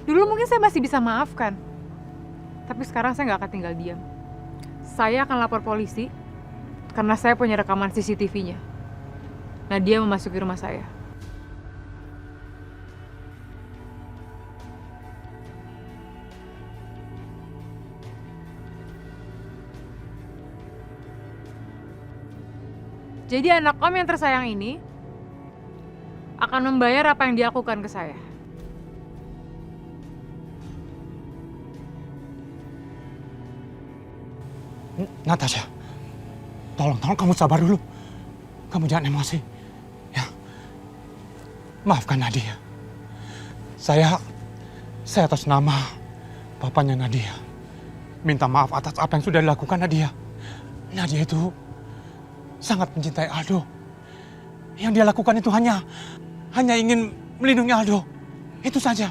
Dulu mungkin saya masih bisa maafkan. Tapi sekarang saya nggak akan tinggal diam. Saya akan lapor polisi karena saya punya rekaman CCTV-nya. Nadia memasuki rumah saya. Jadi anak om yang tersayang ini akan membayar apa yang dia lakukan ke saya. Natasha, tolong kamu sabar dulu. Kamu jangan emosi. Ya. Maafkan Nadia. Saya atas nama papanya Nadia minta maaf atas apa yang sudah dilakukan Nadia. Nadia itu sangat mencintai Aldo. Yang dia lakukan itu hanya ingin melindungi Aldo. Itu saja.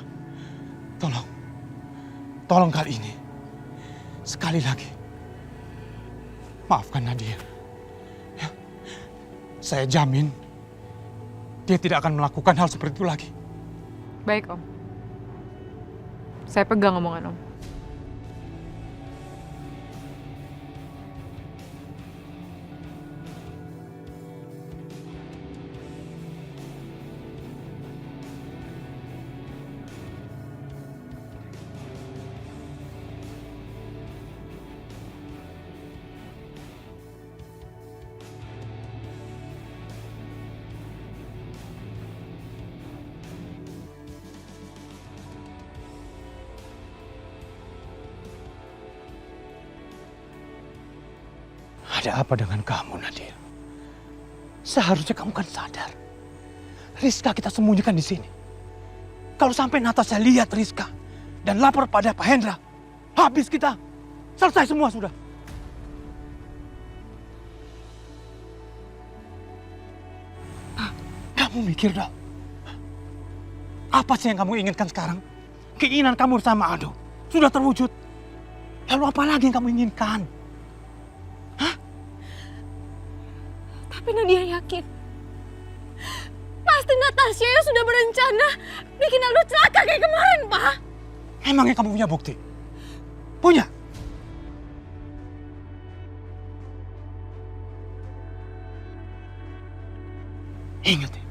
Tolong kali ini. Sekali lagi. Maafkan Nadia. Ya. Saya jamin dia tidak akan melakukan hal seperti itu lagi. Baik om. Saya pegang omongan om. Ada apa dengan kamu, Nadia? Seharusnya kamu kan sadar. Rizka kita sembunyikan di sini. Kalau sampai Natasha lihat Rizka dan lapor pada Pak Hendra, habis kita. Selesai semua sudah. Kamu mikir dong. Apa sih yang kamu inginkan sekarang? Keinginan kamu bersama Aldo sudah terwujud. Lalu apa lagi yang kamu inginkan? Tapi Nadia yakin, pasti Natasha yang sudah berencana bikin Aldo celaka kayak kemarin, Pak. Emangnya kamu punya bukti? Punya? Ingat ya,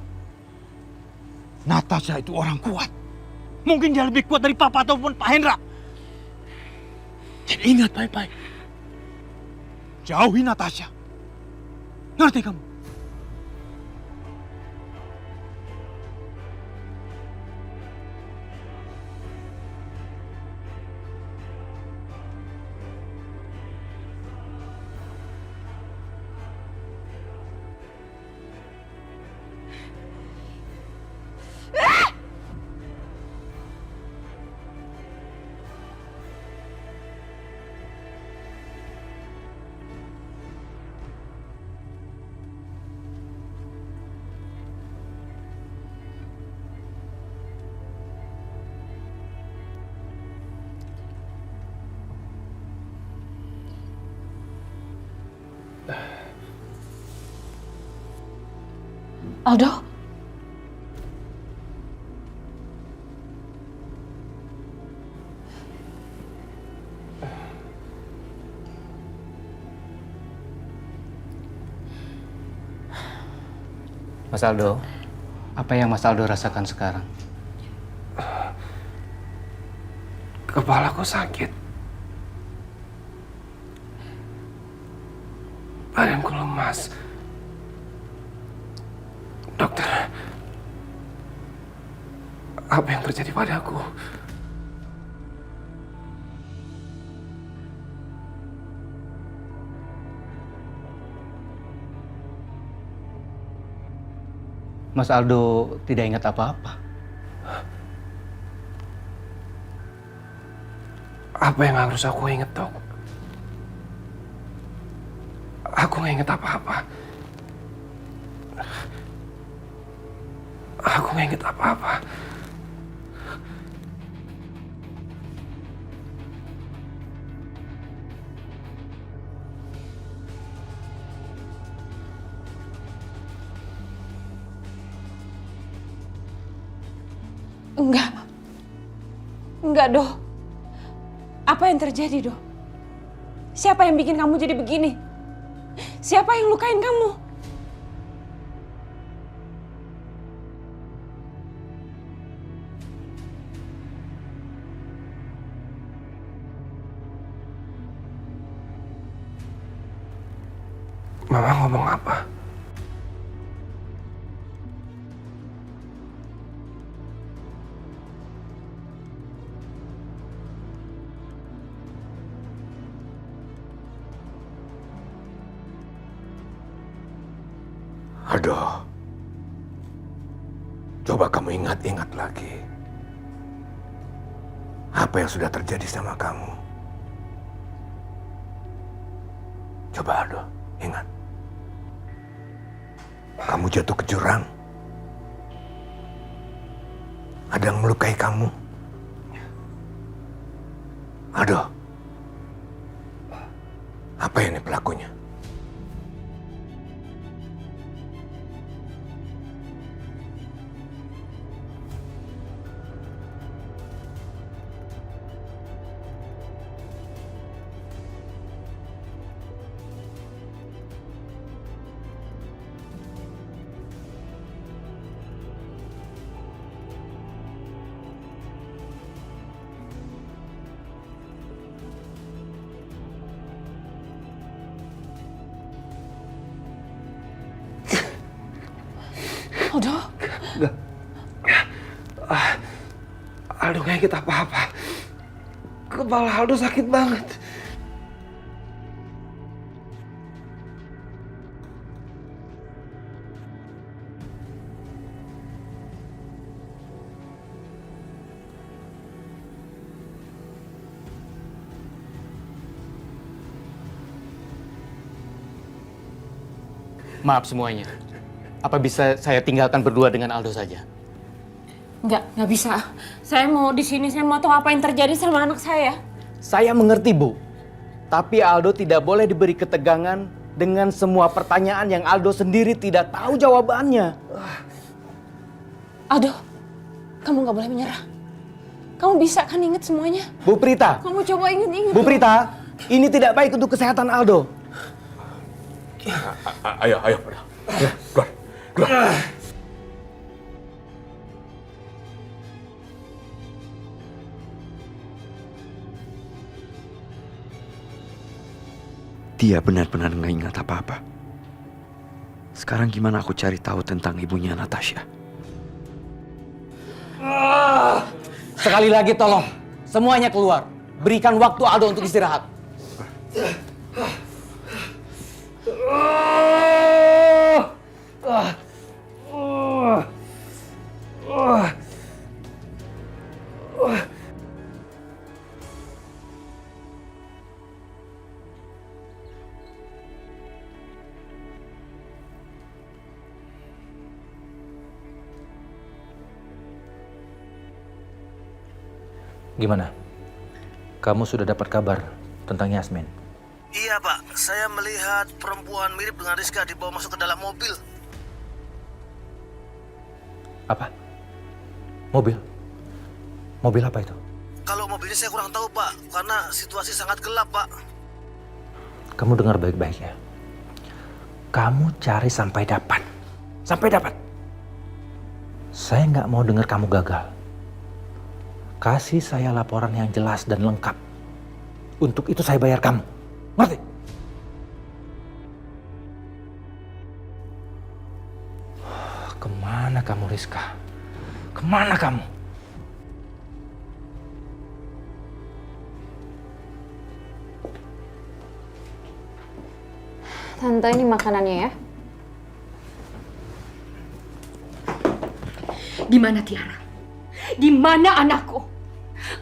Natasha itu orang kuat. Mungkin dia lebih kuat dari Papa ataupun Pak Hendra. Jadi ingat baik-baik. Jauhi Natasha. Ngerti kamu? Aldo? Mas Aldo, apa yang Mas Aldo rasakan sekarang? Kepalaku sakit. Badanku lemas. Dokter, apa yang terjadi padaku? Mas Aldo tidak ingat apa-apa. Apa yang harus aku ingat, Dok? Aku nggak ingat apa-apa. Aku nggak ingat apa-apa. Enggak. Enggak, Do. Apa yang terjadi, Do? Siapa yang bikin kamu jadi begini? Siapa yang lukain kamu? Mama ngomong apa? Aduh, coba kamu ingat-ingat lagi. Apa yang sudah terjadi sama kamu? Coba Aldo, ingat. Kamu jatuh ke jurang. Ada yang melukai kamu. Aduh, apa ini pelakunya? Aldo, Aldo gak inget apa-apa. Kepala Aldo sakit banget. Maaf semuanya. Apa bisa saya tinggalkan berdua dengan Aldo saja? nggak bisa. Saya mau di sini, saya mau tahu apa yang terjadi sama anak saya. Saya mengerti, Bu. Tapi Aldo tidak boleh diberi ketegangan dengan semua pertanyaan yang Aldo sendiri tidak tahu jawabannya. Aldo, kamu nggak boleh menyerah. Kamu bisa kan inget semuanya? Bu Prita. Kamu coba inget-inget. Bu Prita, ini tidak baik untuk kesehatan Aldo. Ayo, keluar. Keluar. Dia benar-benar nggak ingat apa-apa. Sekarang gimana aku cari tahu tentang ibunya Natasha? Sekali lagi tolong, semuanya keluar. Berikan waktu Aldo untuk istirahat. Gimana? Kamu sudah dapat kabar tentang Yasmin? Iya Pak, saya melihat perempuan mirip dengan Rizka dibawa masuk ke dalam mobil. Apa? Mobil? Mobil apa itu? Kalau mobilnya saya kurang tahu Pak, karena situasi sangat gelap Pak. Kamu dengar baik-baik ya. Kamu cari sampai dapat. Sampai dapat. Saya nggak mau dengar kamu gagal. Kasih saya laporan yang jelas dan lengkap. Untuk itu saya bayar kamu. Ngerti? Kemana kamu, Rizka? Kemana kamu? Tante, ini makanannya ya. Di mana Tiara? Di mana anakku?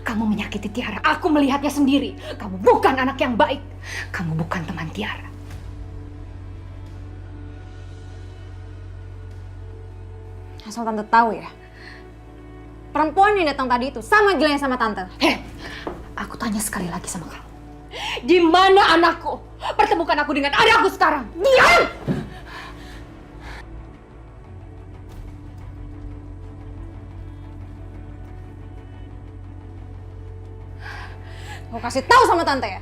Kamu menyakiti Tiara. Aku melihatnya sendiri. Kamu bukan anak yang baik. Kamu bukan teman Tiara. Asal Tante tahu ya. Perempuan yang datang tadi itu sama gilanya sama Tante. Heh, aku tanya sekali lagi sama kamu. Di mana anakku? Pertemukan aku dengan anakku sekarang. Diam! Aku kasih tahu sama tante ya.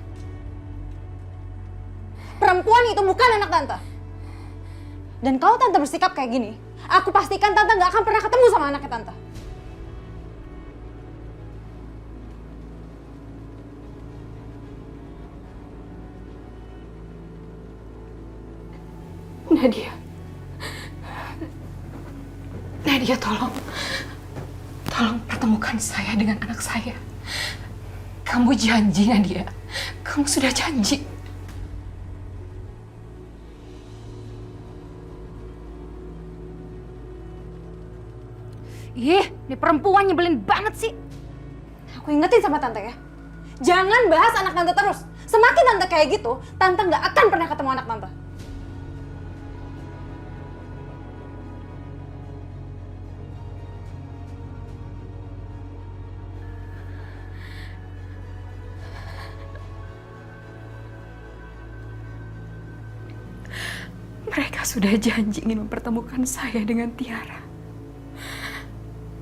Perempuan itu bukan anak tante. Dan kalau tante bersikap kayak gini, aku pastikan tante nggak akan pernah ketemu sama anaknya tante. Nadia. Nadia, tolong pertemukan saya dengan anak saya. Kamu janji, Nadia. Kamu sudah janji. Ih, ini perempuan nyebelin banget sih. Aku ingetin sama tante ya. Jangan bahas anak tante terus. Semakin tante kayak gitu, tante nggak akan pernah ketemu anak tante. Mereka sudah janji ingin mempertemukan saya dengan Tiara.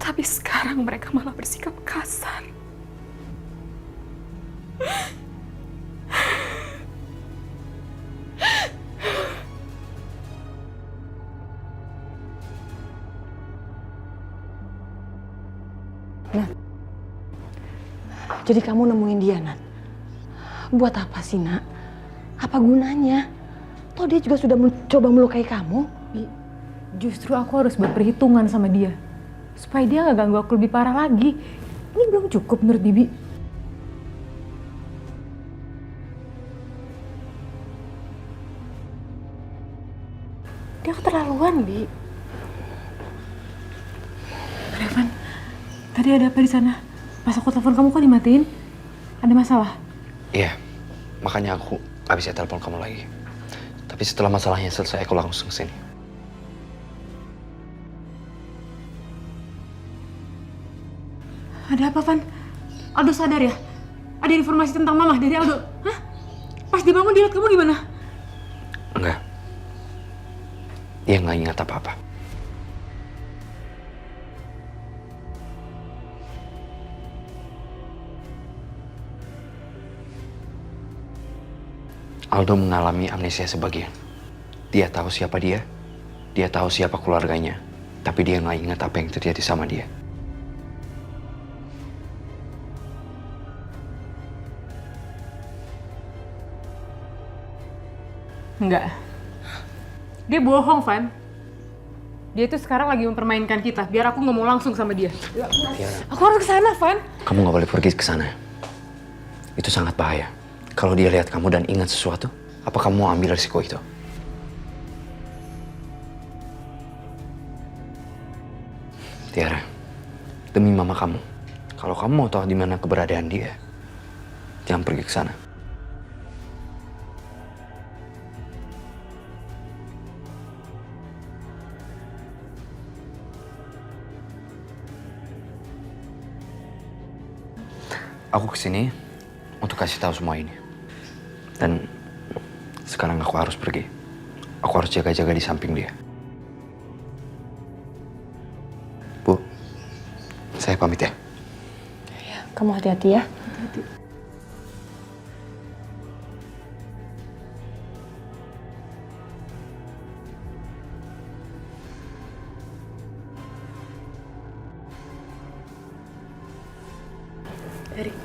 Tapi sekarang mereka malah bersikap kasar. Nat, jadi kamu nemuin dia, Nat. Buat apa sih, Nak? Apa gunanya? Toh dia juga sudah mencoba melukai kamu. Justru aku harus berperhitungan sama dia. Supaya dia nggak ganggu aku lebih parah lagi. Ini belum cukup menurut Bibi. Dia keterlaluan, Bi. Revan, tadi ada apa di sana? Pas aku telepon kamu kok dimatiin? Ada masalah? Iya, makanya aku gak bisa telepon kamu lagi. Tapi setelah masalahnya selesai, aku langsung kesini. Ada apa, Van? Aldo sadar ya? Ada informasi tentang Mama dari Aldo? Hah? Pas dibangun dia lihat kamu gimana? Enggak. Dia nggak ingat apa-apa. Aldo mengalami amnesia sebagian. Dia tahu siapa dia tahu siapa keluarganya, tapi dia nggak ingat apa yang terjadi sama dia. Enggak. Dia bohong, Van. Dia tuh sekarang lagi mempermainkan kita, biar aku ngomong langsung sama dia. Aku harus ke sana, Van. Kamu nggak boleh pergi ke sana. Itu sangat bahaya. Kalau dia lihat kamu dan ingat sesuatu, apa kamu mau ambil risiko itu? Tiara, demi mama kamu, kalau kamu mau tahu di mana keberadaan dia, jangan pergi ke sana. Aku kesini untuk kasih tahu semua ini. Dan sekarang aku harus pergi. Aku harus jaga-jaga di samping dia. Bu, saya pamit ya. Kamu hati-hati ya. Erik,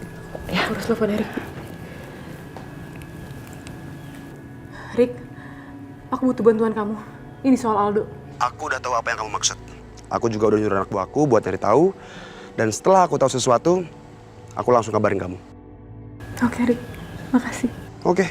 aku harus telepon Erik. Rick, aku butuh bantuan kamu. Ini soal Aldo. Aku udah tahu apa yang kamu maksud. Aku juga udah nyuruh anak buahku buat cari tahu. Dan setelah aku tahu sesuatu, aku langsung kabarin kamu. Oke, Rick. Makasih. Oke.